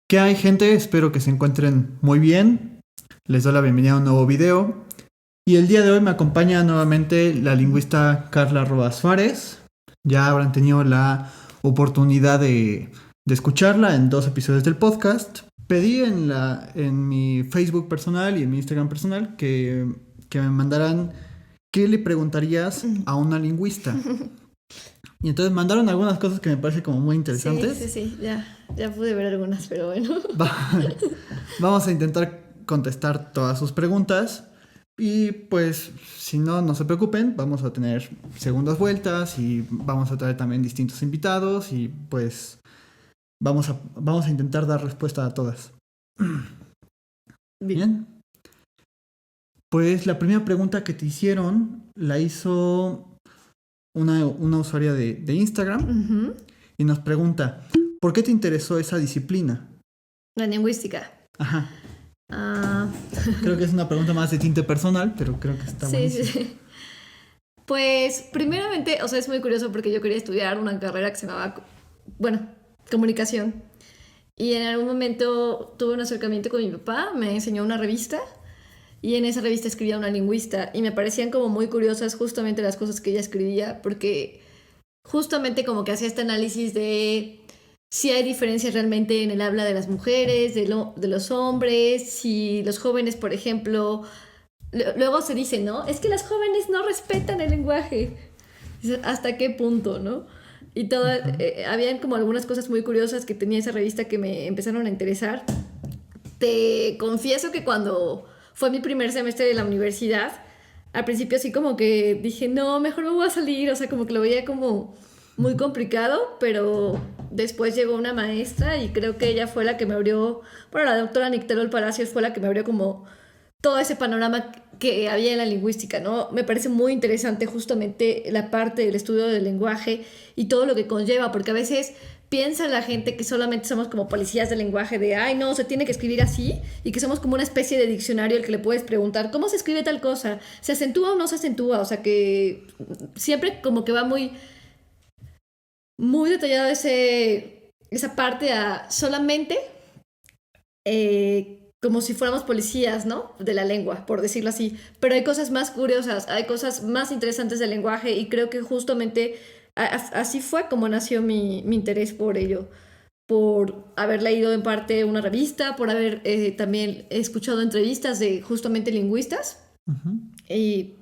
¿Qué hay, gente? Espero que se encuentren muy bien. Les doy la bienvenida a un nuevo video. Y el día de hoy me acompaña nuevamente la lingüista Carla Rodas Suárez. Ya habrán tenido la oportunidad de escucharla en 2 episodios del podcast. Pedí en mi Facebook personal y en mi Instagram personal que me mandaran qué le preguntarías a una lingüista. Y entonces mandaron algunas cosas que me parecen como muy interesantes. Sí, ya pude ver algunas, pero bueno. Vamos a intentar contestar todas sus preguntas. Y pues, si no se preocupen, vamos a tener segundas vueltas y vamos a traer también distintos invitados y pues vamos a intentar dar respuesta a todas. Bien. Pues la primera pregunta que te hicieron la hizo una usuaria de Instagram y nos pregunta, ¿por qué te interesó esa disciplina? La lingüística. Ajá. Creo que es una pregunta más de tinte personal, pero creo que está buenísimo. Sí. Pues, primeramente, o sea, es muy curioso porque yo quería estudiar una carrera que se llamaba, comunicación. Y en algún momento tuve un acercamiento con mi papá, me enseñó una revista y en esa revista escribía una lingüista y me parecían como muy curiosas justamente las cosas que ella escribía porque justamente como que hacía este análisis de si hay diferencias realmente en el habla de las mujeres, de los hombres, si los jóvenes, por ejemplo, luego se dice, ¿no? Es que las jóvenes no respetan el lenguaje. ¿Hasta qué punto, no? Y habían como algunas cosas muy curiosas que tenía esa revista que me empezaron a interesar. Te confieso que cuando fue mi primer semestre de la universidad, al principio así como que dije, no, mejor me voy a salir, o sea, como que lo veía como muy complicado, pero después llegó una maestra y creo que ella fue la que me abrió, bueno, la doctora Nicterol Palacios fue la que me abrió como todo ese panorama que había en la lingüística, ¿no? Me parece muy interesante justamente la parte del estudio del lenguaje y todo lo que conlleva, porque a veces piensa la gente que solamente somos como policías del lenguaje, de, ay, no, se tiene que escribir así, y que somos como una especie de diccionario al que le puedes preguntar, ¿cómo se escribe tal cosa? ¿Se acentúa o no se acentúa? O sea, que siempre como que va muy, muy detallado esa parte a solamente como si fuéramos policías, ¿no? De la lengua, por decirlo así. Pero hay cosas más curiosas, hay cosas más interesantes del lenguaje y creo que justamente así fue como nació mi interés por ello. Por haber leído en parte una revista, por haber también escuchado entrevistas de justamente lingüistas y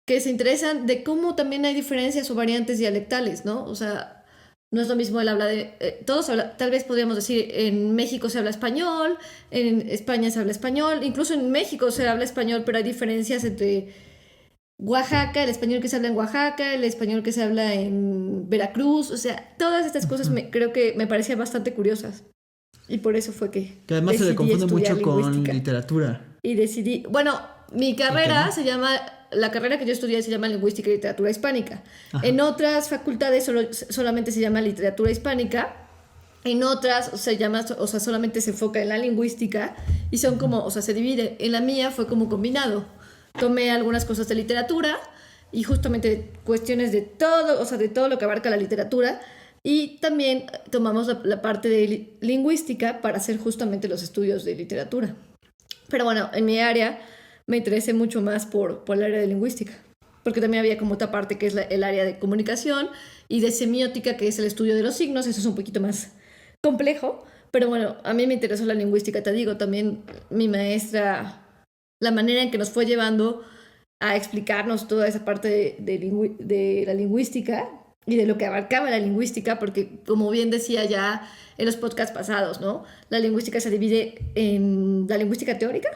que se interesan de cómo también hay diferencias o variantes dialectales, ¿no? O sea, no es lo mismo el habla de... tal vez podríamos decir, en México se habla español, en España se habla español, incluso en México se habla español, pero hay diferencias entre Oaxaca, el español que se habla en Oaxaca, el español que se habla en Veracruz, o sea, todas estas cosas creo que me parecían bastante curiosas. Y por eso fue que además se le confunde mucho con literatura. Y decidí... Bueno, mi carrera se llama... La carrera que yo estudié se llama Lingüística y Literatura Hispánica. Ajá. En otras facultades solamente se llama Literatura Hispánica. En otras solamente se enfoca en la lingüística y son como, o sea, se divide. En la mía fue como combinado. Tomé algunas cosas de literatura y justamente cuestiones de todo, o sea, de todo lo que abarca la literatura. Y también tomamos la parte de lingüística para hacer justamente los estudios de literatura. Pero bueno, en mi área me interesé mucho más por el área de lingüística, porque también había como otra parte que es el área de comunicación y de semiótica, que es el estudio de los signos. Eso es un poquito más complejo, pero bueno, a mí me interesó la lingüística, te digo, también mi maestra, la manera en que nos fue llevando a explicarnos toda esa parte de la lingüística y de lo que abarcaba la lingüística, porque como bien decía ya en los podcasts pasados, ¿no? La lingüística se divide en la lingüística teórica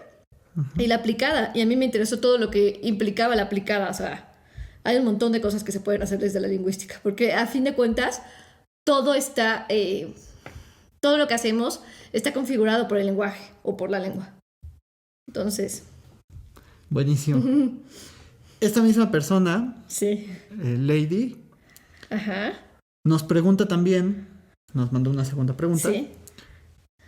y la aplicada, y a mí me interesó todo lo que implicaba la aplicada. O sea, hay un montón de cosas que se pueden hacer desde la lingüística, porque a fin de cuentas todo lo que hacemos está configurado por el lenguaje o por la lengua. Entonces, buenísimo. Esta misma persona, sí, Lady, ajá, nos pregunta también, nos mandó una segunda pregunta. Sí.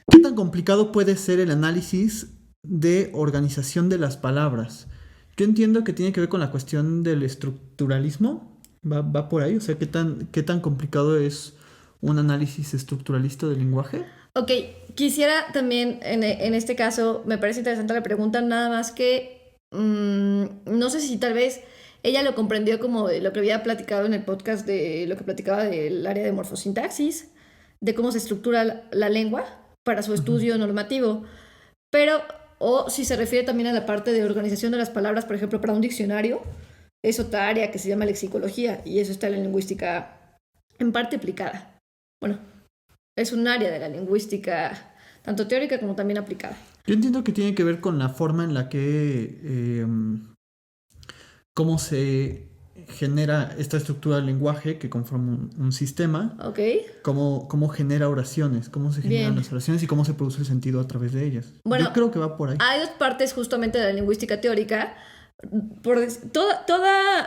¿Qué tan complicado puede ser el análisis de organización de las palabras? Yo entiendo que tiene que ver con la cuestión del estructuralismo. Va por ahí. O sea, ¿qué tan complicado es un análisis estructuralista del lenguaje? Ok, quisiera también, en este caso, me parece interesante la pregunta, nada más que no sé si tal vez ella lo comprendió como de lo que había platicado en el podcast de lo que platicaba del área de morfosintaxis, de cómo se estructura la lengua para su Ujú. estudio normativo, pero, o si se refiere también a la parte de organización de las palabras, por ejemplo, para un diccionario, es otra área que se llama lexicología y eso está en la lingüística en parte aplicada. Bueno, es un área de la lingüística, tanto teórica como también aplicada. Yo entiendo que tiene que ver con la forma en la que cómo se genera esta estructura del lenguaje que conforma un sistema, ¿Ok? cómo genera oraciones, cómo se generan Bien. las oraciones y cómo se produce el sentido a través de ellas. Bueno, Yo creo que va por ahí. hay dos partes justamente de la lingüística teórica.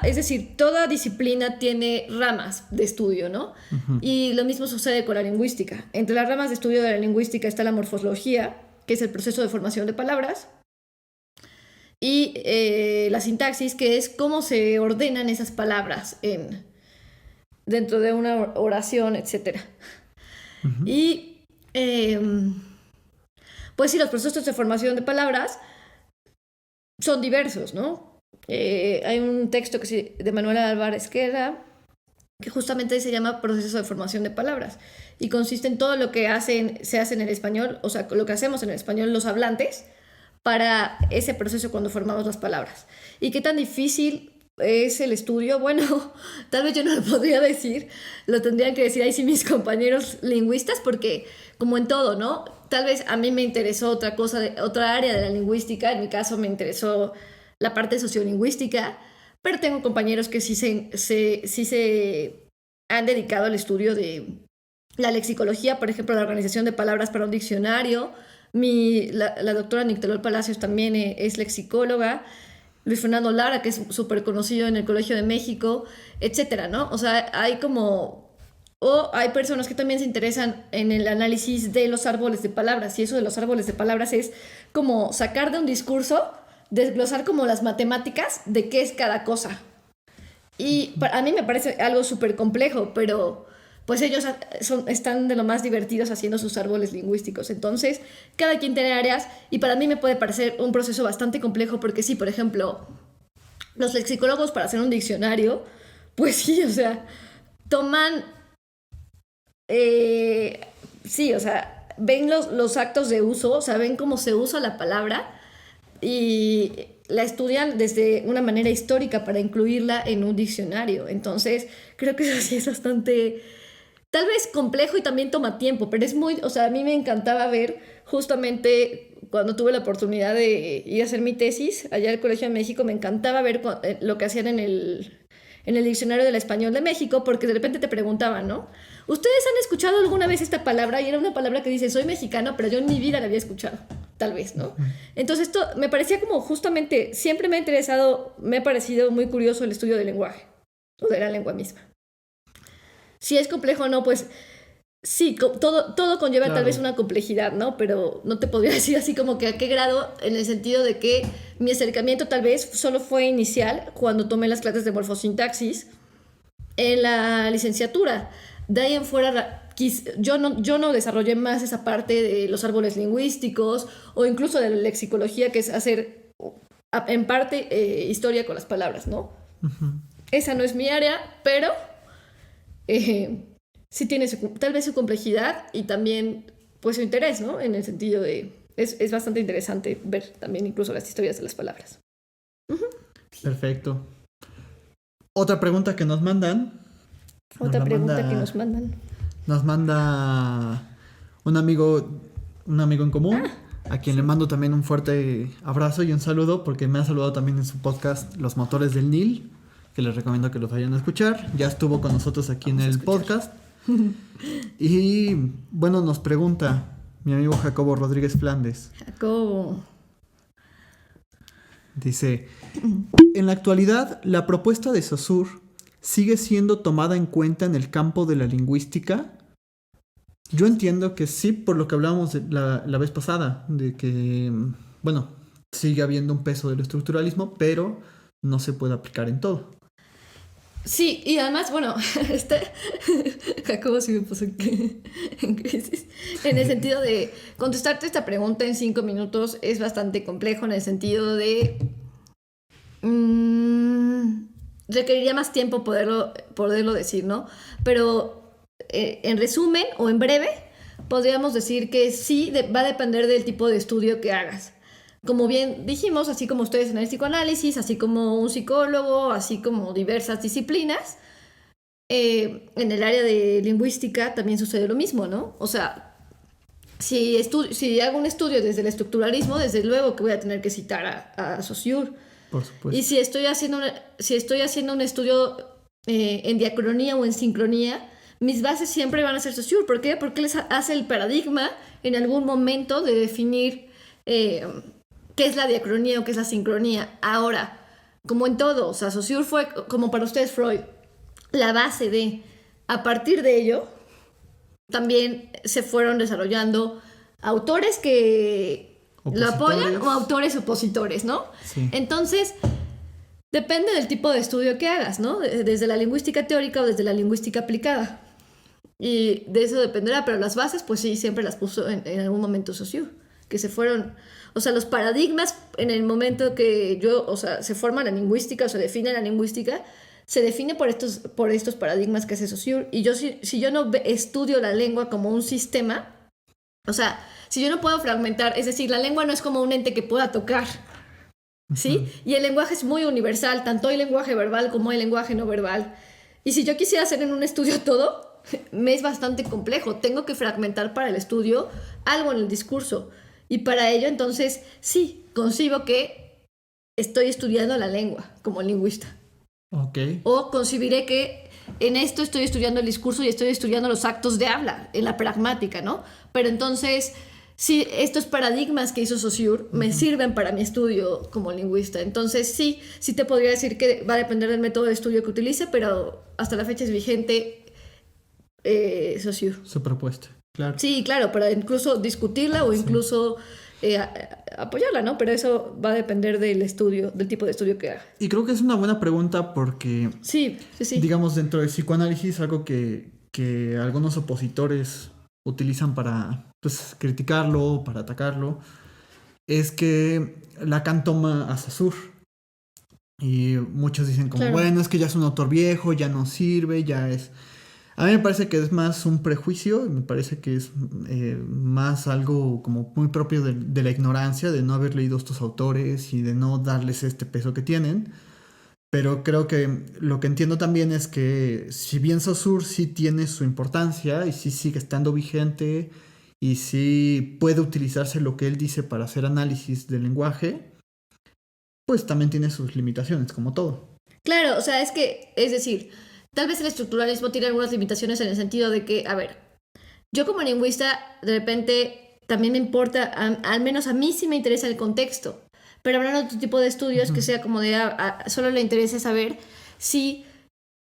Es decir, toda disciplina tiene ramas de estudio, ¿no? Ujú. Y lo mismo sucede con la lingüística. Entre las ramas de estudio de la lingüística está la morfología, que es el proceso de formación de palabras, y la sintaxis, que es cómo se ordenan esas palabras dentro de una oración, etc. Ujú. Y pues sí, los procesos de formación de palabras son diversos, ¿no? Hay un texto de Manuel Álvarez Guerra que justamente se llama proceso de formación de palabras y consiste en todo lo que se hace en el español, o sea, lo que hacemos en el español los hablantes para ese proceso cuando formamos las palabras. ¿Y qué tan difícil es el estudio? Bueno, tal vez yo no lo podría decir, lo tendrían que decir ahí sí mis compañeros lingüistas, porque como en todo, ¿no? Tal vez a mí me interesó otra cosa, otra área de la lingüística, en mi caso me interesó la parte sociolingüística, pero tengo compañeros que sí se han dedicado al estudio de la lexicología, por ejemplo, la organización de palabras para un diccionario. La doctora Nictelol Palacios también es lexicóloga. Luis Fernando Lara, que es súper conocido en el Colegio de México, etcétera, ¿no? O sea, hay como... O hay personas que también se interesan en el análisis de los árboles de palabras, y eso de los árboles de palabras es como sacar de un discurso, desglosar como las matemáticas de qué es cada cosa. Y a mí me parece algo súper complejo, pero pues ellos están de lo más divertidos haciendo sus árboles lingüísticos. Entonces, cada quien tiene áreas y para mí me puede parecer un proceso bastante complejo porque sí, por ejemplo, los lexicólogos para hacer un diccionario, pues sí, o sea, toman, eh, sí, o sea, ven los actos de uso, o sea, ven cómo se usa la palabra y la estudian desde una manera histórica para incluirla en un diccionario. Entonces, creo que eso sí es bastante, tal vez complejo y también toma tiempo, pero es muy, o sea, a mí me encantaba ver justamente cuando tuve la oportunidad de ir a hacer mi tesis allá al Colegio de México, me encantaba ver lo que hacían en el diccionario del español de México, porque de repente te preguntaban, ¿no? ¿Ustedes han escuchado alguna vez esta palabra? Y era una palabra que dice, soy mexicano, pero yo en mi vida la había escuchado, tal vez, ¿no? Entonces esto me parecía como justamente, siempre me ha interesado, me ha parecido muy curioso el estudio del lenguaje, o de la lengua misma. Si es complejo o no, pues sí, todo conlleva tal vez Claro. una complejidad, ¿no? Pero no te podría decir así como que a qué grado, en el sentido de que mi acercamiento tal vez solo fue inicial cuando tomé las clases de morfosintaxis en la licenciatura. De ahí en fuera, yo no desarrollé más esa parte de los árboles lingüísticos o incluso de la lexicología, que es hacer en parte historia con las palabras, ¿no? Ujú. Esa no es mi área, pero eh, sí tiene tal vez su complejidad y también pues su interés, ¿no? En el sentido de... Es bastante interesante ver también incluso las historias de las palabras. Perfecto. Otra pregunta que nos mandan. Nos Otra la pregunta que nos manda. mandan. Nos manda un amigo. Un amigo en común. A quien le Sí. mando también un fuerte abrazo y un saludo. Porque me ha saludado también en su podcast Los Motores del Nil. Que les recomiendo que los vayan a escuchar. Ya estuvo con nosotros aquí Vamos en a el escuchar. podcast. Y bueno, nos pregunta mi amigo Jacobo Rodríguez Flandes. Jacobo. Dice: en la actualidad, la propuesta de Saussure sigue siendo tomada en cuenta en el campo de la lingüística. Yo entiendo que sí, por lo que hablábamos la vez pasada, de que, bueno, sigue habiendo un peso del estructuralismo, pero no se puede aplicar en todo. Sí, y además, bueno, Jacobo sí me puso en crisis. En el sentido de contestarte esta pregunta en 5 minutos es bastante complejo en el sentido de mm, requeriría más tiempo poderlo decir, ¿no? Pero en resumen o en breve, podríamos decir que sí va a depender del tipo de estudio que hagas. Como bien dijimos, así como ustedes en el psicoanálisis, así como un psicólogo, así como diversas disciplinas, en el área de lingüística también sucede lo mismo, ¿no? O sea, si hago un estudio desde el estructuralismo, desde luego que voy a tener que citar a Saussure. Por supuesto. Y si estoy haciendo un estudio en diacronía o en sincronía, mis bases siempre van a ser Saussure. ¿Por qué? Porque les hace el paradigma en algún momento de definir qué es la diacronía o qué es la sincronía. Ahora, como en todo, o sea, Saussure fue, como para ustedes Freud, la base de, a partir de ello, también se fueron desarrollando autores que lo apoyan o autores opositores, ¿no? Sí. Entonces, depende del tipo de estudio que hagas, ¿no? Desde la lingüística teórica o desde la lingüística aplicada. Y de eso dependerá, pero las bases, pues sí, siempre las puso en algún momento Saussure, que se fueron, o sea, los paradigmas en el momento que se forma la lingüística o se define la lingüística, se define por estos paradigmas que hace Saussure. Y yo, si yo no estudio la lengua como un sistema, o sea, si yo no puedo fragmentar, es decir, la lengua no es como un ente que pueda tocar, ¿sí? Y el lenguaje es muy universal, tanto hay lenguaje verbal como hay lenguaje no verbal. Y si yo quisiera hacer en un estudio todo, me es bastante complejo. Tengo que fragmentar para el estudio algo en el discurso. Y para ello, entonces, sí, concibo que estoy estudiando la lengua como lingüista. Okay. O concebiré que en esto estoy estudiando el discurso y estoy estudiando los actos de habla, en la pragmática, ¿no? Pero entonces, sí, estos paradigmas que hizo Saussure me sirven para mi estudio como lingüista. Entonces, sí te podría decir que va a depender del método de estudio que utilice, pero hasta la fecha es vigente Saussure. Su propuesta, claro. Sí, claro, para incluso discutirla o incluso apoyarla, ¿no? Pero eso va a depender del estudio, del tipo de estudio que haga. Y creo que es una buena pregunta porque, sí. digamos, dentro del psicoanálisis, algo que algunos opositores utilizan para, pues, criticarlo, para atacarlo, es que Lacan toma a Saussure. Y muchos dicen como, Claro. bueno, es que ya es un autor viejo, ya no sirve, ya es... A mí me parece que es más un prejuicio, me parece que es más algo como muy propio de la ignorancia, de no haber leído estos autores y de no darles este peso que tienen. Pero creo que lo que entiendo también es que si bien Saussure sí tiene su importancia y sí sigue estando vigente y sí puede utilizarse lo que él dice para hacer análisis del lenguaje, pues también tiene sus limitaciones, como todo. Claro, o sea, es decir, tal vez el estructuralismo tiene algunas limitaciones en el sentido de que, a ver, yo como lingüista, de repente, también me importa, al menos a mí sí me interesa el contexto, pero habrá otro tipo de estudios que sea como de, solo le interesa saber si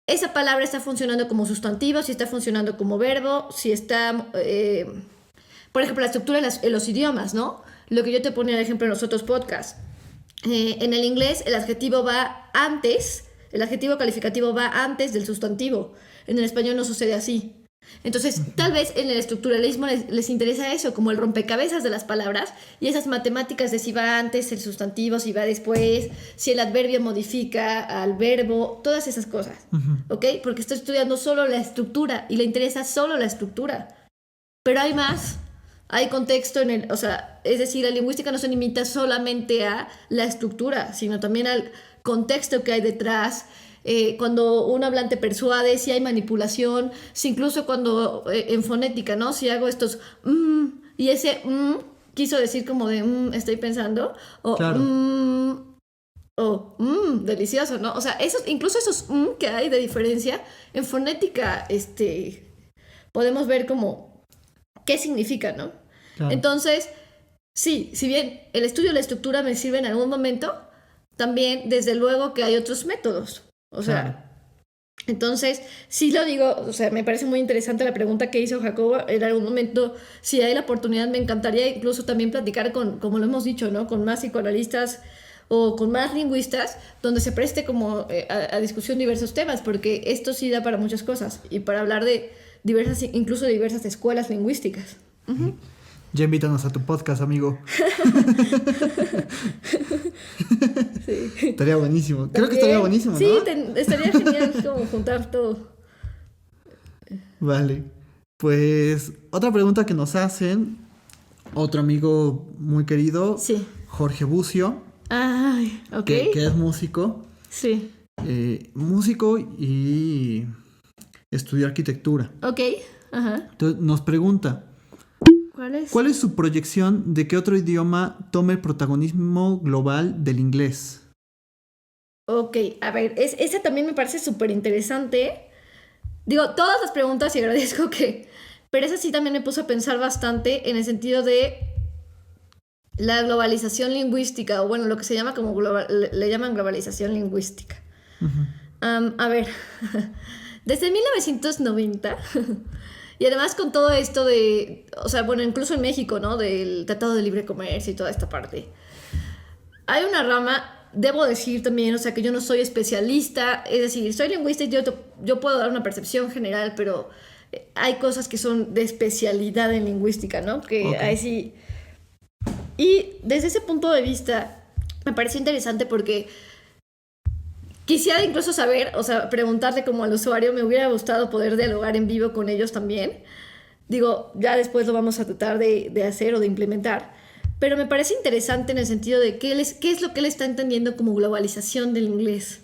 esa palabra está funcionando como sustantivo, si está funcionando como verbo, si está, por ejemplo, la estructura en los idiomas, ¿no? Lo que yo te ponía de ejemplo en los otros podcasts. En el inglés el adjetivo va antes, el adjetivo calificativo va antes del sustantivo. En el español no sucede así. Entonces, tal vez en el estructuralismo les interesa eso, como el rompecabezas de las palabras y esas matemáticas de si va antes el sustantivo, si va después, si el adverbio modifica al verbo, todas esas cosas, ¿ok? Porque está estudiando solo la estructura y le interesa solo la estructura. Pero hay más. Hay contexto o sea, es decir, la lingüística no se limita solamente a la estructura, sino también al contexto que hay detrás. Cuando un hablante persuade, si hay manipulación, si incluso cuando en fonética, ¿no? Si hago estos y ese quiso decir como de estoy pensando, o claro. Delicioso, ¿no? O sea, incluso esos que hay de diferencia, en fonética, podemos ver como qué significa, ¿no? Claro. Entonces, sí, si bien el estudio de la estructura me sirve en algún momento, también desde luego que hay otros métodos. O sea, claro. Entonces, sí lo digo, o sea, me parece muy interesante la pregunta que hizo Jacobo. En algún momento, si hay la oportunidad, me encantaría incluso también platicar como lo hemos dicho, ¿no? Con más psicoanalistas o con más lingüistas, donde se preste como a discusión diversos temas, porque esto sí da para muchas cosas y para hablar de diversas, incluso de diversas escuelas lingüísticas. Uh-huh. Ya invítanos a tu podcast, amigo. Sí. Estaría buenísimo. También, creo que estaría buenísimo, ¿no? Sí, estaría genial como juntar todo. Vale. Pues otra pregunta que nos hacen, otro amigo muy querido, sí. Jorge Bucio. Ay, ok. Que es músico. Sí. Músico y estudió arquitectura. Ok, ajá. Entonces nos pregunta, ¿cuál es su proyección de que otro idioma tome el protagonismo global del inglés? Ok, a ver, esa también me parece súper interesante. Digo, todas las preguntas y agradezco que... Pero esa sí también me puso a pensar bastante en el sentido de la globalización lingüística, o bueno, lo que se llama como le llaman globalización lingüística. Uh-huh. A ver, desde 1990... Y además con todo esto de, o sea, bueno, incluso en México, ¿no? Del Tratado de Libre Comercio y toda esta parte. Hay una rama, debo decir también, o sea, que yo no soy especialista, es decir, soy lingüista y yo puedo dar una percepción general, pero hay cosas que son de especialidad en lingüística, ¿no? Que okay. Ahí sí... Y desde ese punto de vista, me pareció interesante porque... Quisiera incluso saber, o sea, preguntarle como al usuario, me hubiera gustado poder dialogar en vivo con ellos también. Digo, ya después lo vamos a tratar de hacer o de implementar. Pero me parece interesante en el sentido de qué es lo que él está entendiendo como globalización del inglés.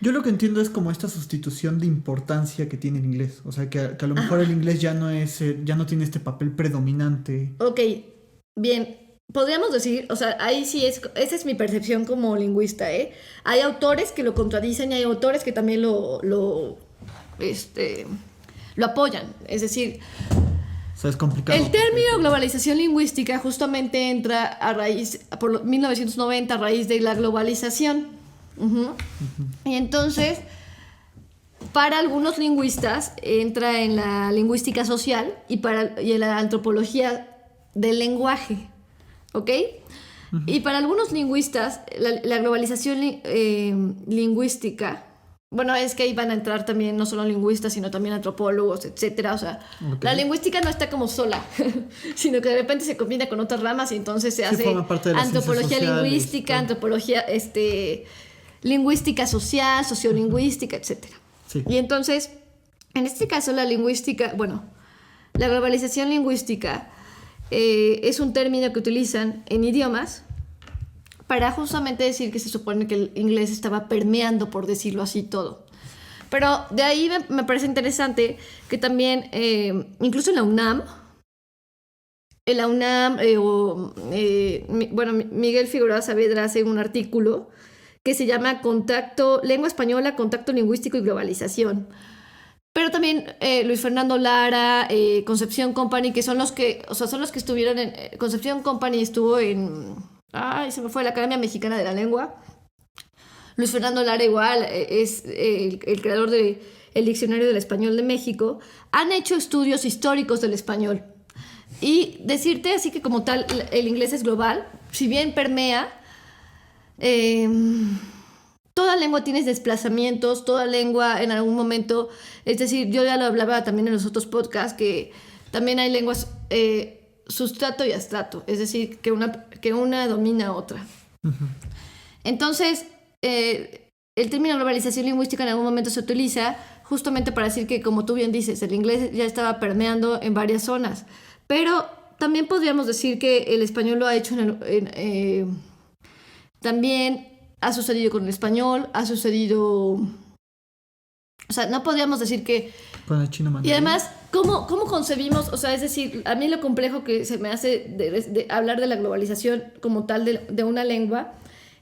Yo lo que entiendo es como esta sustitución de importancia que tiene el inglés. O sea, que a lo mejor el inglés ya no tiene este papel predominante. Ok, bien. Podríamos decir, o sea, ahí sí esa es mi percepción como lingüista, ¿eh? Hay autores que lo contradicen y hay autores que también lo apoyan. Es decir, o sea, es complicado. El término globalización lingüística justamente entra por 1990 a raíz de la globalización. Uh-huh. Uh-huh. Y entonces, para algunos lingüistas entra en la lingüística social y en la antropología del lenguaje. ¿Ok? Uh-huh. Y para algunos lingüistas, la globalización lingüística, bueno, es que ahí van a entrar también no solo lingüistas, sino también antropólogos, etcétera. O sea, okay. La lingüística no está como sola, sino que de repente se combina con otras ramas y entonces se hace antropología lingüística, antropología lingüística social, sociolingüística, etcétera. Sí. Y entonces, en este caso, la globalización lingüística es un término que utilizan en idiomas para justamente decir que se supone que el inglés estaba permeando, por decirlo así, todo. Pero de ahí me parece interesante que también, incluso en la UNAM, Miguel Figueroa Saavedra hace un artículo que se llama Lengua Española, Contacto Lingüístico y Globalización. Pero también Luis Fernando Lara, Concepción Company, que son los que estuvieron en... Concepción Company estuvo en... se me fue la Academia Mexicana de la Lengua. Luis Fernando Lara igual es el creador del Diccionario del Español de México. Han hecho estudios históricos del español. Y decirte así que como tal el inglés es global, si bien permea... toda lengua tiene desplazamientos, toda lengua en algún momento, es decir, yo ya lo hablaba también en los otros podcasts, que también hay lenguas sustrato y abstrato, es decir, que una domina a otra. Uh-huh. Entonces, el término globalización lingüística en algún momento se utiliza justamente para decir que, como tú bien dices, el inglés ya estaba permeando en varias zonas, pero también podríamos decir que el español lo ha hecho también... Ha sucedido con el español, ha sucedido... O sea, no podríamos decir que... Con el chino mandarín. Y además, ¿cómo concebimos? O sea, es decir, a mí lo complejo que se me hace de hablar de la globalización como tal de una lengua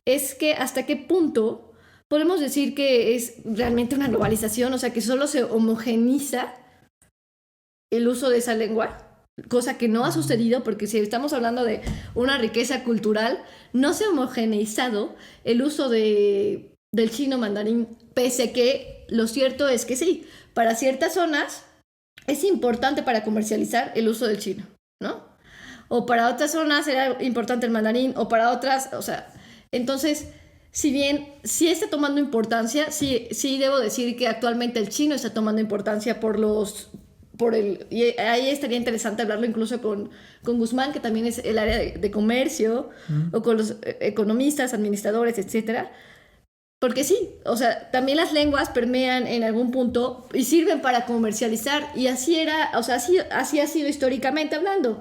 es que hasta qué punto podemos decir que es realmente una globalización, o sea, que solo se homogeniza el uso de esa lengua. Cosa que no ha sucedido, porque si estamos hablando de una riqueza cultural, no se ha homogeneizado el uso del chino mandarín, pese a que lo cierto es que sí, para ciertas zonas es importante para comercializar el uso del chino, ¿no? O para otras zonas era importante el mandarín, o para otras, o sea, Entonces, si bien sí está tomando importancia, sí debo decir que actualmente el chino está tomando importancia y ahí estaría interesante hablarlo incluso con Guzmán, que también es el área de comercio, o con los economistas, administradores, etcétera. Porque sí, o sea, también las lenguas permean en algún punto y sirven para comercializar. Y así era, o sea, así ha sido históricamente hablando.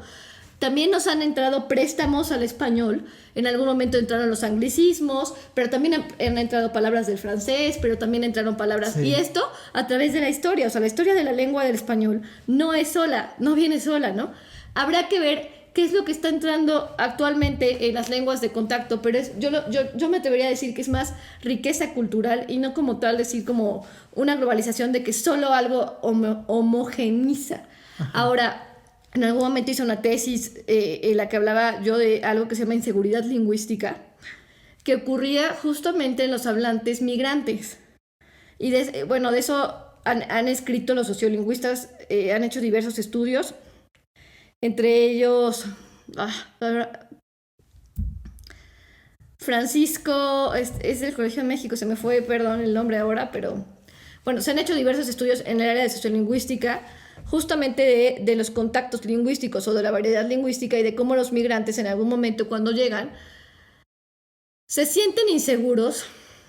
También nos han entrado préstamos al español. En algún momento entraron los anglicismos, pero también han entrado palabras del francés, pero también entraron palabras. Sí. Y esto a través de la historia. O sea, la historia de la lengua del español no es sola, no viene sola, ¿no? Habrá que ver qué es lo que está entrando actualmente en las lenguas de contacto, pero yo me atrevería a decir que es más riqueza cultural y no como tal decir como una globalización de que solo algo homogeniza. Ajá. Ahora, en algún momento hice una tesis en la que hablaba yo de algo que se llama inseguridad lingüística, que ocurría justamente en los hablantes migrantes. Y de eso han escrito los sociolingüistas, han hecho diversos estudios. Entre ellos, Francisco, es del Colegio de México, se me fue, perdón, el nombre ahora, pero bueno, se han hecho diversos estudios en el área de sociolingüística, justamente de los contactos lingüísticos o de la variedad lingüística y de cómo los migrantes en algún momento cuando llegan se sienten inseguros,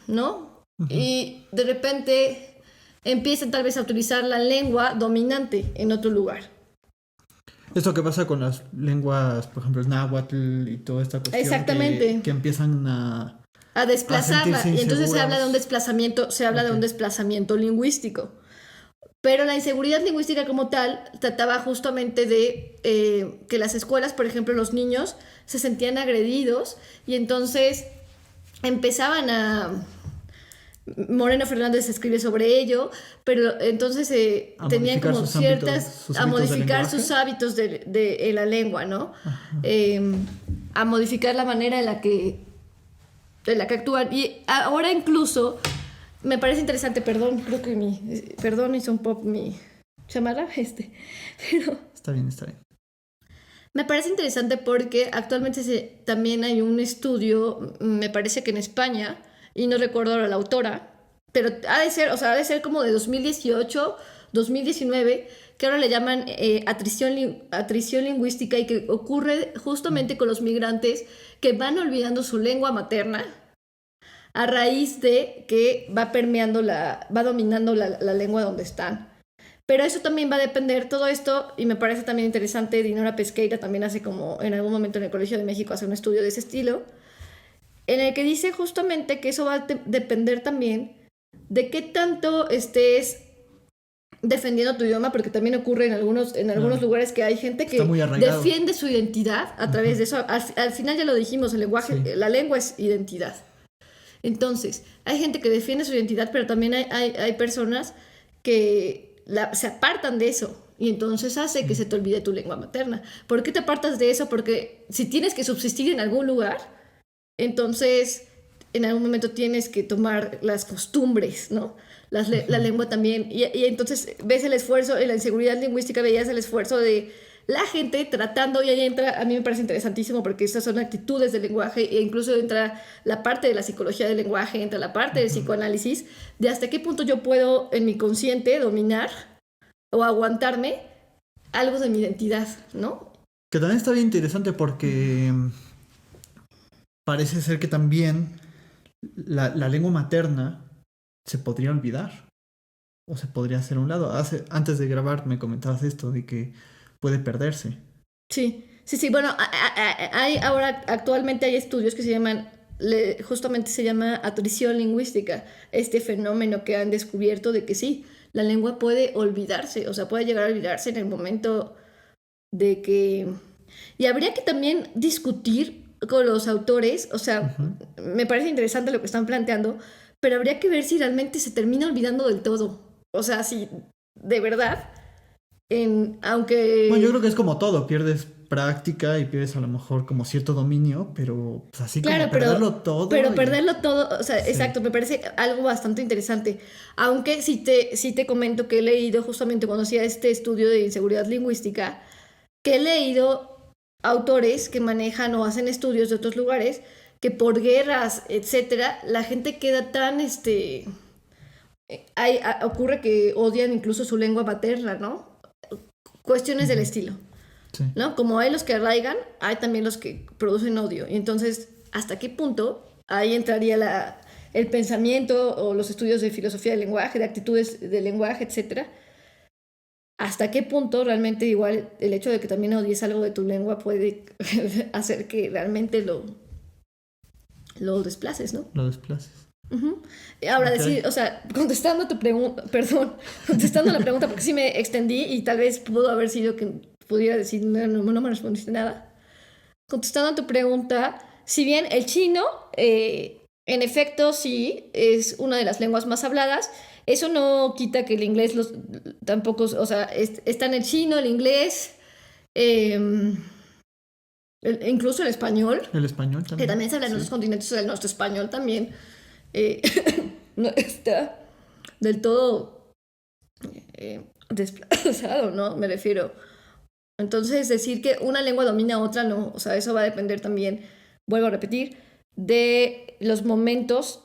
¿no? Uh-huh. Y de repente empiezan tal vez a utilizar la lengua dominante en otro lugar. Esto que pasa con las lenguas, por ejemplo, el náhuatl y toda esta cuestión. Exactamente. Que empiezan a desplazarla. Y entonces se habla de un desplazamiento lingüístico. Pero la inseguridad lingüística como tal trataba justamente de que las escuelas, por ejemplo, los niños se sentían agredidos y entonces empezaban a... Moreno Fernández escribe sobre ello, pero entonces tenían como a modificar sus hábitos de la lengua, ¿no? A modificar la manera en la que actúan. Y ahora incluso me parece interesante, perdón, hizo un pop mi chamarra, pero... Está bien. Me parece interesante porque actualmente también hay un estudio, me parece que en España, y no recuerdo ahora la autora, pero ha de ser como de 2018, 2019, que ahora le llaman atrición lingüística y que ocurre justamente con los migrantes que van olvidando su lengua materna a raíz de que va dominando la lengua donde están. Pero eso también va a depender, todo esto, y me parece también interesante, Dinora Pesqueira también hace como en algún momento en el Colegio de México hace un estudio de ese estilo, en el que dice justamente que eso va a depender también de qué tanto estés defendiendo tu idioma, porque también ocurre en algunos lugares que hay gente que defiende su identidad a través de eso. Al final ya lo dijimos, el lenguaje, sí. La lengua es identidad. Entonces, hay gente que defiende su identidad, pero también hay personas que se apartan de eso. Y entonces hace que se te olvide tu lengua materna. ¿Por qué te apartas de eso? Porque si tienes que subsistir en algún lugar, entonces en algún momento tienes que tomar las costumbres, ¿no? La lengua también. Y entonces ves el esfuerzo, en la inseguridad lingüística veías el esfuerzo de la gente tratando, y ahí entra, a mí me parece interesantísimo porque esas son actitudes del lenguaje, e incluso entra la parte de la psicología del lenguaje, entra la parte del psicoanálisis, de hasta qué punto yo puedo en mi consciente dominar o aguantarme algo de mi identidad, ¿no? Que también está bien interesante porque parece ser que también la lengua materna se podría olvidar o se podría hacer a un lado. Antes de grabar me comentabas esto de que puede perderse. Sí. Bueno, ahora actualmente hay estudios que se llaman, justamente se llama atrición lingüística, este fenómeno que han descubierto de que sí, la lengua puede olvidarse, o sea, puede llegar a olvidarse en el momento de que... Y habría que también discutir con los autores, o sea, me parece interesante lo que están planteando, pero habría que ver si realmente se termina olvidando del todo. O sea, si de verdad, aunque... Bueno, yo creo que es como todo, pierdes práctica y pierdes a lo mejor como cierto dominio, pero pues así claro, como perderlo todo. Pero perderlo todo, o sea, sí. Exacto, me parece algo bastante interesante. Aunque sí te comento que he leído justamente cuando hacía este estudio de inseguridad lingüística, que he leído autores que manejan o hacen estudios de otros lugares que por guerras, etcétera, la gente queda tan, ocurre que odian incluso su lengua materna, ¿no? Cuestiones del estilo, Sí. ¿no? Como hay los que arraigan, hay también los que producen odio. Y entonces, ¿hasta qué punto ahí entraría el pensamiento o los estudios de filosofía del lenguaje, de actitudes del lenguaje, etcétera? ¿Hasta qué punto realmente igual el hecho de que también odies algo de tu lengua puede hacer que realmente lo desplaces, ¿no? Lo desplaces. Uh-huh. Ahora decir, o sea, contestando tu pregunta, perdón, contestando la pregunta porque sí me extendí y tal vez pudo haber sido que pudiera decir, no me respondiste nada. Contestando a tu pregunta, si bien el chino, en efecto sí, es una de las lenguas más habladas, eso no quita que el inglés tampoco, o sea, está en el chino, el inglés, incluso el español. El español también. Que también se habla en otros continentes, o sea, el nuestro español también no está del todo desplazado, ¿no? Me refiero. Entonces, decir que una lengua domina a otra, no. O sea, eso va a depender también, vuelvo a repetir, de los momentos.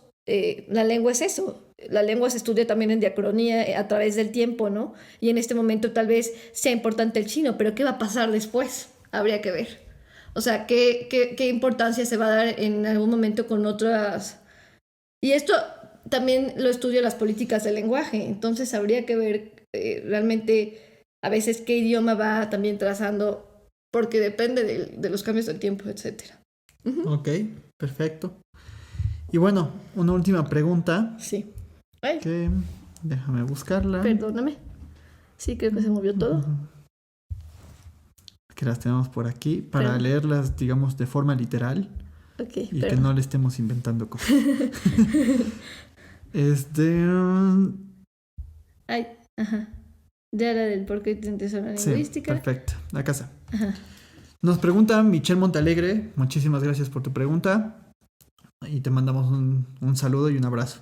La lengua es eso. La lengua se estudia también en diacronía a través del tiempo, ¿no? Y en este momento tal vez sea importante el chino, pero ¿qué va a pasar después? Habría que ver. O sea, ¿qué importancia se va a dar en algún momento con otras? Y esto también lo estudio las políticas del lenguaje, entonces habría que ver realmente a veces qué idioma va también trazando, porque depende de los cambios del tiempo, etc. Uh-huh. Ok, perfecto. Y bueno, una última pregunta. Sí. Ay. Que déjame buscarla. Perdóname. Sí, creo que se movió todo. Que las tenemos por aquí para leerlas, digamos, de forma literal. Okay, y que no le estemos inventando cosas. Ay, ajá. Ya la del por qué te interesa la lingüística. Sí, perfecto. Acá está. Ajá. Nos pregunta Michelle Montalegre. Muchísimas gracias por tu pregunta. Y te mandamos un saludo y un abrazo.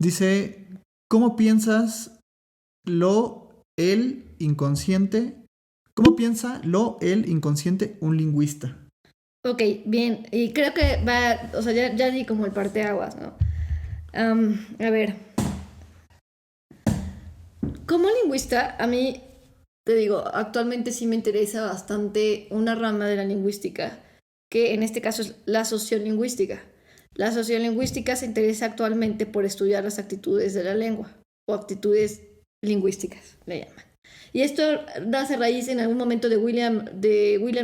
Dice, ¿cómo piensas el inconsciente? ¿Cómo piensa el inconsciente un lingüista? Ok, bien. Y creo que va, o sea, ya di como el parteaguas, ¿no? A ver. Como lingüista, a mí, te digo, actualmente sí me interesa bastante una rama de la lingüística, que en este caso es la sociolingüística. La sociolingüística se interesa actualmente por estudiar las actitudes de la lengua, o actitudes lingüísticas, le llaman. Y esto nace raíz en algún momento de William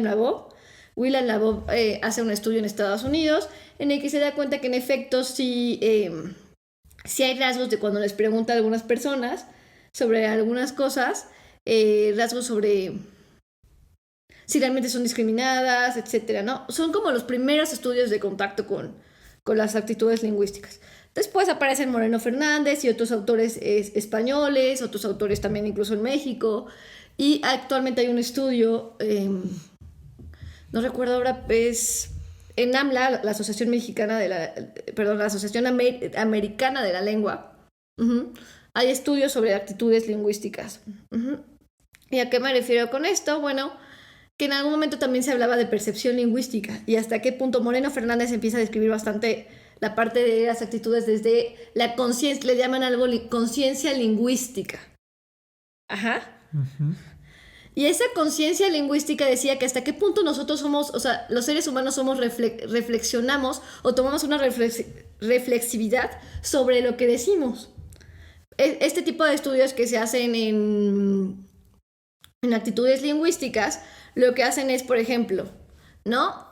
Labov. William Labov hace un estudio en Estados Unidos en el que se da cuenta que en efecto sí hay rasgos de cuando les pregunta a algunas personas sobre algunas cosas, rasgos sobre si realmente son discriminadas, etcétera, ¿no? Son como los primeros estudios de contacto con las actitudes lingüísticas. Después aparecen Moreno Fernández y otros autores españoles, otros autores también incluso en México, y actualmente hay un estudio, no recuerdo ahora, es en AMLA, la Asociación Mexicana la Asociación Americana de la Lengua. Uh-huh. Hay estudios sobre actitudes lingüísticas. Uh-huh. ¿Y a qué me refiero con esto? Bueno, que en algún momento también se hablaba de percepción lingüística y hasta qué punto Moreno Fernández empieza a describir bastante la parte de las actitudes desde la conciencia, le llaman algo conciencia lingüística. Ajá. Uh-huh. Y esa conciencia lingüística decía que hasta qué punto nosotros somos, o sea, los seres humanos somos reflexionamos o tomamos una reflexividad sobre lo que decimos. Este tipo de estudios que se hacen en actitudes lingüísticas, lo que hacen es, por ejemplo, ¿no?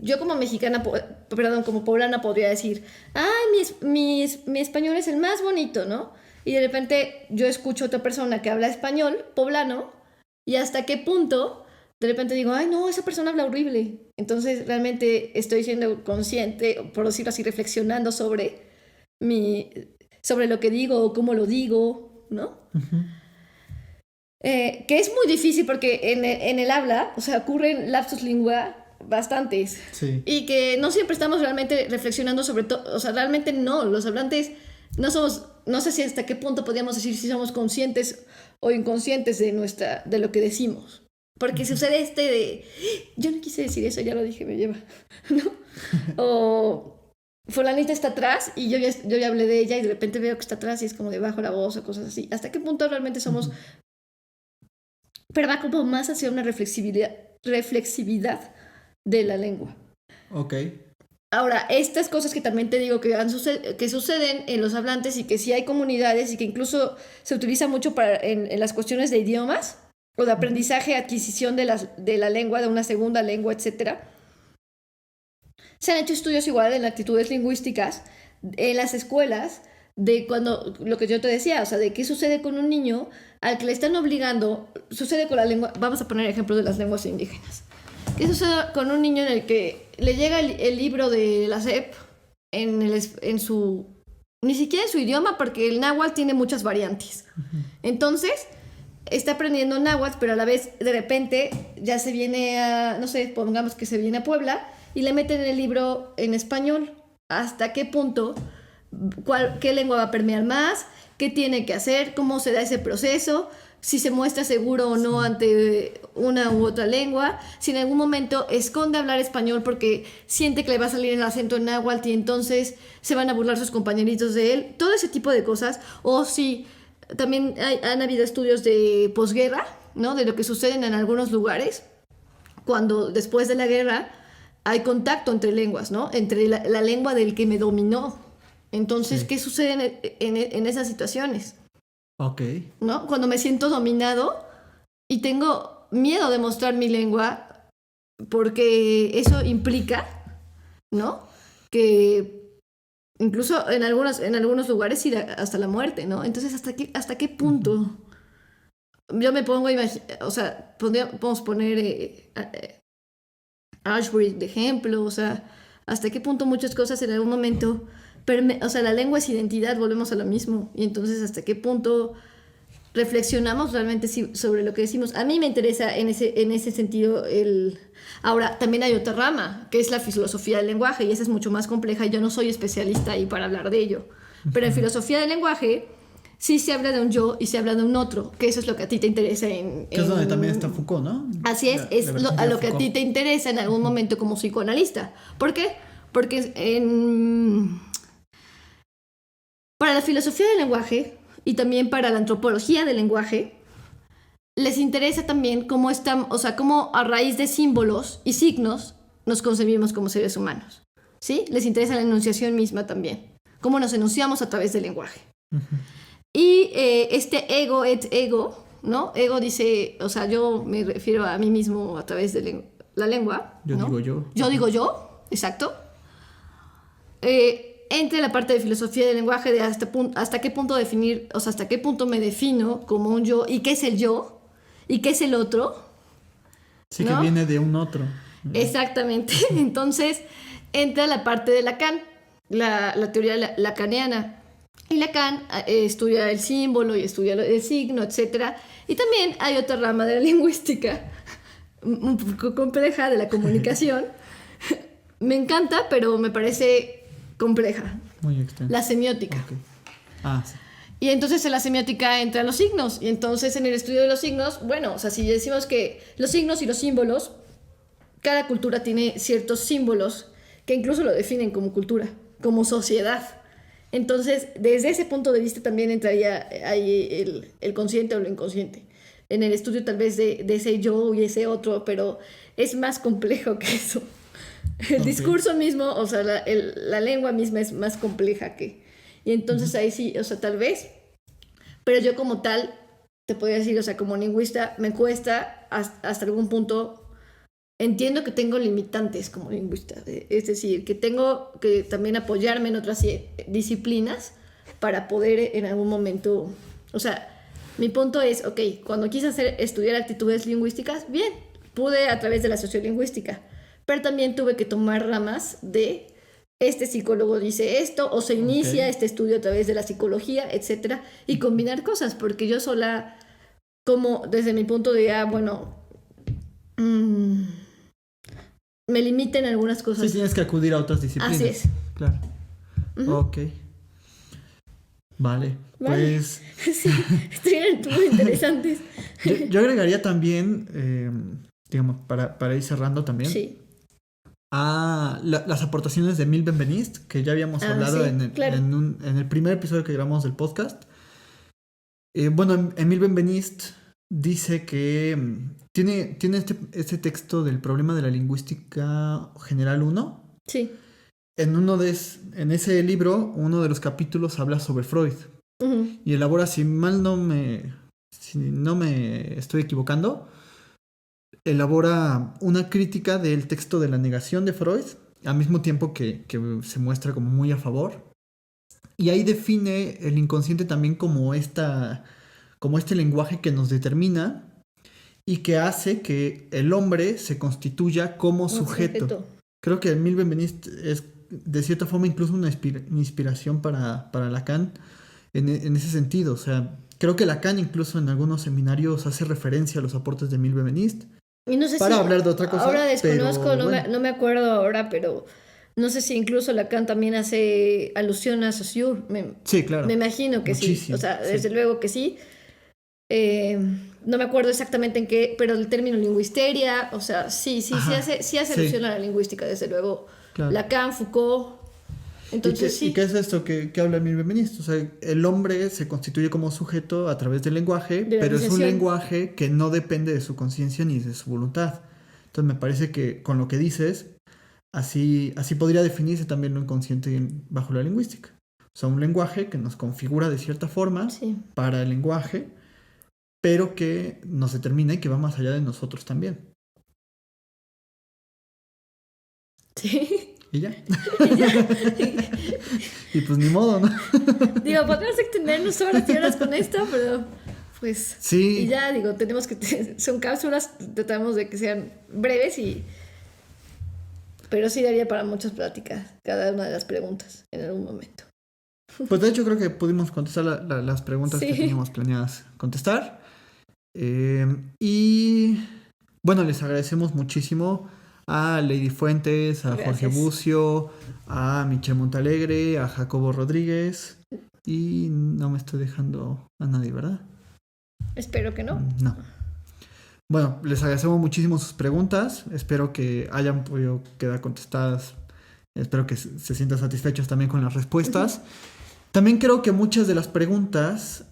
Yo como mexicana, como poblana podría decir, ay, mi español es el más bonito, ¿no? Y de repente yo escucho a otra persona que habla español poblano y hasta qué punto de repente digo, ay, no, esa persona habla horrible. Entonces realmente estoy siendo consciente, por decirlo así, reflexionando sobre lo que digo o cómo lo digo, ¿no? Uh-huh. Que es muy difícil porque en el habla, o sea, ocurren lapsus lingua bastantes. Sí. Y que no siempre estamos realmente reflexionando sobre todo, o sea, realmente no, los hablantes no somos, no sé si hasta qué punto podríamos decir si somos conscientes o inconscientes de lo que decimos. Porque sucede de, yo no quise decir eso, ya lo dije, me lleva, ¿no? O fulanita está atrás y yo ya hablé de ella y de repente veo que está atrás y es como de bajo la voz o cosas así. ¿Hasta qué punto realmente somos... Pero va como más hacia una reflexividad de la lengua. Ok. Ahora, estas cosas que también te digo que suceden en los hablantes y que sí hay comunidades y que incluso se utiliza mucho en las cuestiones de idiomas o de aprendizaje, adquisición de la lengua, de una segunda lengua, etcétera. Se han hecho estudios igual en actitudes lingüísticas en las escuelas de cuando, lo que yo te decía, o sea, de qué sucede con un niño al que le están obligando, sucede con la lengua, vamos a poner ejemplos de las lenguas indígenas. ¿Qué sucede con un niño en el que le llega el libro de la SEP en su, ni siquiera en su idioma, porque el náhuatl tiene muchas variantes? Entonces, está aprendiendo náhuatl, pero a la vez, de repente, ya se viene a, no sé, pongamos que se viene a Puebla y le meten el libro en español. ¿Hasta qué punto? ¿Qué lengua va a permear más? ¿Qué tiene que hacer? ¿Cómo se da ese proceso? Si se muestra seguro o no ante una u otra lengua, si en algún momento esconde hablar español porque siente que le va a salir el acento en náhuatl y entonces se van a burlar sus compañeritos de él, todo ese tipo de cosas. O si también han habido estudios de posguerra, ¿no? De lo que sucede en algunos lugares cuando después de la guerra hay contacto entre lenguas, ¿no? Entre la lengua del que me dominó. Entonces, sí. ¿Qué sucede en esas situaciones? Ok. ¿No? Cuando me siento dominado y tengo miedo de mostrar mi lengua porque eso implica, ¿no? Que incluso en algunos lugares ir hasta la muerte, ¿no? Entonces, ¿hasta qué punto? Yo me pongo a imaginar, o sea, podemos poner Auschwitz de ejemplo, o sea, ¿hasta qué punto muchas cosas en algún momento... o sea, la lengua es identidad, volvemos a lo mismo. Y entonces, ¿hasta qué punto reflexionamos realmente sobre lo que decimos? A mí me interesa en ese sentido Ahora, también hay otra rama, que es la filosofía del lenguaje, y esa es mucho más compleja, y yo no soy especialista ahí para hablar de ello. Pero en filosofía del lenguaje sí se habla de un yo y se habla de un otro, que eso es lo que a ti te interesa que es donde también está Foucault, ¿no? Así es, a lo que a ti te interesa en algún momento como psicoanalista. ¿Por qué? Porque para la filosofía del lenguaje y también para la antropología del lenguaje, les interesa también cómo a raíz de símbolos y signos nos concebimos como seres humanos. ¿Sí? Les interesa la enunciación misma también, cómo nos enunciamos a través del lenguaje. Uh-huh. Y este ego et ego, ¿no? Ego dice, o sea, yo me refiero a mí mismo a través de la lengua. Yo, ¿no? Digo yo. Yo digo yo, exacto. Entre la parte de filosofía del lenguaje de hasta qué punto definir, o sea, hasta qué punto me defino como un yo y qué es el yo y qué es el otro. Sí, ¿no? Que viene de un otro. Exactamente. Entonces entra la parte de Lacan, la teoría lacaniana. Y Lacan estudia el símbolo y estudia el signo, etc. Y también hay otra rama de la lingüística un poco compleja, de la comunicación. Me encanta, pero me parece compleja. Muy extensa. La semiótica. Okay. Sí. Y entonces en la semiótica entran los signos. Y entonces en el estudio de los signos, bueno, o sea, si decimos que los signos y los símbolos, cada cultura tiene ciertos símbolos que incluso lo definen como cultura, como sociedad. Entonces, desde ese punto de vista también entraría ahí el consciente o lo inconsciente. En el estudio tal vez de ese yo y ese otro, pero es más complejo que eso. El discurso mismo, o sea, la lengua misma es más compleja que... Y entonces ahí sí, o sea, tal vez, pero yo como tal, te podría decir, o sea, como lingüista, me cuesta hasta algún punto, entiendo que tengo limitantes como lingüista, es decir, que tengo que también apoyarme en otras disciplinas para poder en algún momento, o sea, mi punto es, ok, cuando quise estudiar actitudes lingüísticas, bien, pude a través de la sociolingüística, pero también tuve que tomar ramas de este psicólogo dice esto, o se inicia este estudio a través de la psicología, etcétera, y combinar cosas, porque yo sola, como desde mi punto de bueno, me limiten algunas cosas. Sí, tienes que acudir a otras disciplinas. Así es. Claro. Uh-huh. Ok. Vale, Vale. pues Sí, estuvieron muy interesantes. yo agregaría también, digamos, para ir cerrando también, Sí. las aportaciones de Emile Benveniste, que ya habíamos hablado Sí, claro. en el primer episodio que grabamos del podcast. Bueno, Emile Benveniste dice que tiene este texto del problema de la lingüística general 1. Sí. En ese libro, uno de los capítulos habla sobre Freud Ujú. y elabora, si no me estoy equivocando, elabora una crítica del texto de la negación de Freud, al mismo tiempo que se muestra como muy a favor. Y ahí define el inconsciente también como este lenguaje que nos determina y que hace que el hombre se constituya como Un sujeto. Creo que Emile Benveniste es de cierta forma incluso una inspiración para Lacan en ese sentido. O sea, creo que Lacan incluso en algunos seminarios hace referencia a los aportes de Emile Benveniste. Y no sé Para si, hablar de otra cosa, ahora desconozco, pero bueno. no me acuerdo ahora, pero no sé si incluso Lacan también hace alusión a Saussure. Sí, claro. Me imagino que Muchísimo, sí, o sea, sí. desde luego que sí. No me acuerdo exactamente en qué, pero el término lingüisteria, o sea, sí Ajá, hace sí, alusión a la lingüística, desde luego. claro. Lacan, Foucault, entonces ¿Y sí. qué es esto que habla Emile Benveniste? O sea, el hombre se constituye como sujeto a través del lenguaje, De la pero es un iniciación. lenguaje que no depende de su conciencia ni de su voluntad. Entonces me parece que con lo que dices, así podría definirse también lo inconsciente bajo la lingüística. O sea, un lenguaje que nos configura de cierta forma Sí. para el lenguaje, pero que nos determina y que va más allá de nosotros también. Sí. Y ya. Y ya. Y pues ni modo, ¿no? Digo, podemos extendernos horas y horas con esto, pero pues. Sí. Y ya, digo, tenemos que. Son cápsulas, tratamos de que sean breves y. Pero sí daría para muchas pláticas cada una de las preguntas en algún momento. Pues de hecho creo que pudimos contestar las preguntas Sí. que teníamos planeadas contestar. Y bueno, les agradecemos muchísimo a Lady Fuentes, a Jorge Gracias. Bucio, a Michelle Montalegre, a Jacobo Rodríguez. Y no me estoy dejando a nadie, ¿verdad? Espero que no. No. Bueno, les agradecemos muchísimo sus preguntas. Espero que hayan podido quedar contestadas. Espero que se sientan satisfechos también con las respuestas. También creo que muchas de las preguntas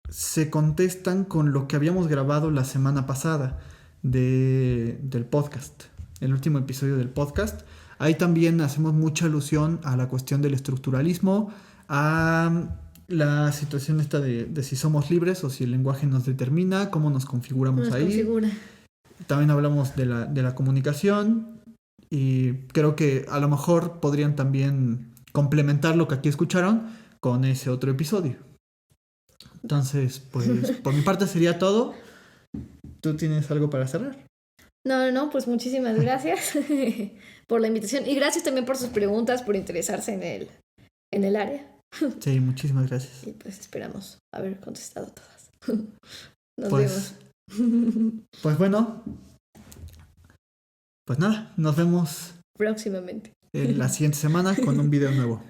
se contestan con lo que habíamos grabado la semana pasada del podcast, el último episodio del podcast. Ahí también hacemos mucha alusión a la cuestión del estructuralismo, a la situación esta de si somos libres o si el lenguaje nos determina, cómo nos configuramos Nos ahí. configura. También hablamos de la comunicación y creo que a lo mejor podrían también complementar lo que aquí escucharon con ese otro episodio. Entonces, pues por mi parte sería todo. ¿Tú tienes algo para cerrar? No, pues muchísimas gracias por la invitación y gracias también por sus preguntas, por interesarse en el área. Sí, muchísimas gracias. Y pues esperamos haber contestado todas. Nos Pues, vemos. Pues bueno, pues nada, nos vemos Próximamente. la siguiente semana con un video nuevo.